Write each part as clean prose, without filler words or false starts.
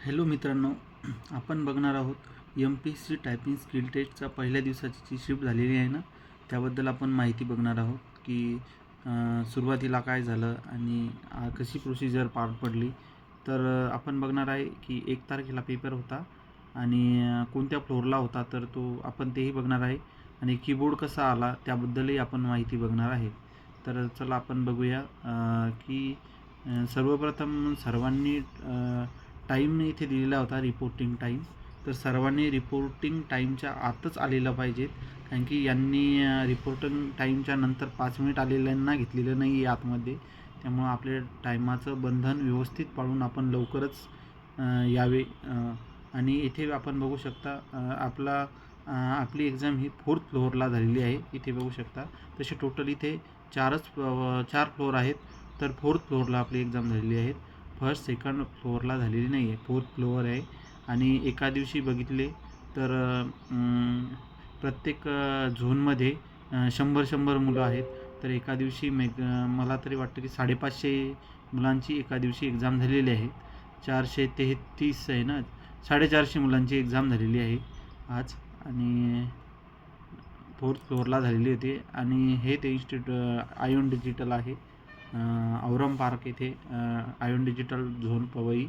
Hello मित्रांनो, आपण बघणार आहोत MPSC टायपिंग स्किल टेस्टचा पहिल्या दिवसाची जी शिफ्ट झालेली आहे ना, त्याबद्दल आपण माहिती बघणार आहोत की सुरुवातीला काय झालं आणि कशी प्रोसिजर पार पडली. तर आपण बघणार आहे की 1 तारखेला पेपर होता आणि कोणत्या फ्लोअरला होता तर तो आपण तेही बघणार आहे आणि कीबोर्ड कसा आला त्याबद्दलही आपण माहिती बघणार आहे. तर चला आपण बघूया की सर्वप्रथम सर्वांनी टाईम इथे दिलेला होता रिपोर्टिंग टाईम. तर सर्वांनी रिपोर्टिंग टाईमच्या आतच आलेलं पाहिजेत, कारण की यांनी रिपोर्टिंग टाईमच्या नंतर 5 मिनिट आलेल्यांना घेतलेलं नाही आहे आतमध्ये. त्यामुळं आपल्या टायमाचं बंधन व्यवस्थित पाळून आपण लवकरच यावे. आणि इथे आपण बघू शकता आपली एक्झाम ही 4th फ्लोअरला झालेली आहे. इथे बघू शकता तसे टोटल इथे 4 फ्लोअर आहेत. तर 4th फ्लोअरला आपली एक्झाम झालेली आहे. फर्स्ट सेकंड फ्लोअरला झालेली नाही आहे, 4th फ्लोअर आहे. आणि एका दिवशी बघितले तर प्रत्येक झोनमध्ये 100 मुलं आहेत. तर एका दिवशी मला तरी वाटतं की 550 मुलांची एका दिवशी एक्झाम झालेली आहे. 433 आहे ना, 450 मुलांची एक्झाम झालेली आहे आज. आणि 4th फ्लोअरला झालेली होती. आणि हे ते इन्स्टिट्यूट आयोन डिजिटल आहे, औरम पार्क येथे आयोन डिजिटल झोन पवई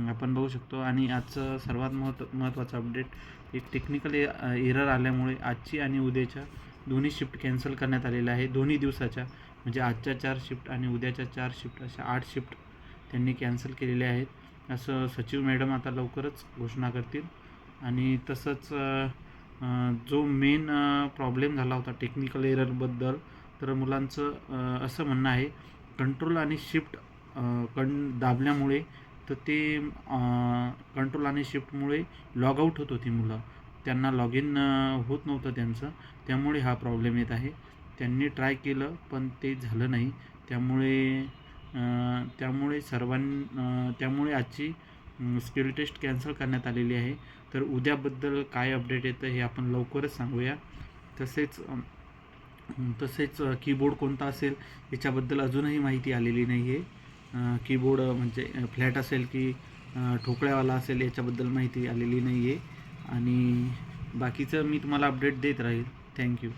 आपण बघू शकतो. आणि आजचं सर्वात महत्त्वाचं अपडेट, एक टेक्निकल एरर आल्यामुळे आजची आणि उद्याच्या दोन्ही शिफ्ट कॅन्सल करण्यात आलेल्या आहे. दोन्ही दिवसाच्या म्हणजे आजच्या 4 शिफ्ट आणि उद्याच्या 4 शिफ्ट अशा 8 शिफ्ट त्यांनी कॅन्सल केलेल्या आहेत, असं सचिव मॅडम आता लवकरच घोषणा करतील. आणि तसंच जो मेन प्रॉब्लेम झाला होता टेक्निकल एररबद्दल, तर मुलांचं असं म्हणणं आहे कंट्रोल आणि शिफ्ट दाबल्यामुळे, तर ते कंट्रोल आणि शिफ्टमुळे लॉग आऊट होत होती मुलं, त्यांना लॉग इन होत नव्हतं त्यांचं. त्यामुळे हा प्रॉब्लेम येत आहे. त्यांनी ट्राय केलं पण ते झालं नाही. त्यामुळे आजची स्किल टेस्ट कॅन्सल करण्यात आलेली आहे. तर उद्याबद्दल काय अपडेट येतं हे आपण लवकरच सांगूया. तसेच कीबोर्ड कोणता असेल याच्याबद्दल अजूनही माहिती आलेली नाही आहे. कीबोर्ड म्हणजे फ्लॅट असेल की ठोकळ्यावाला असेल याच्याबद्दल माहिती आलेली नाही आहे. आणि बाकीचं मी तुम्हाला अपडेट देत राहील. थँक्यू.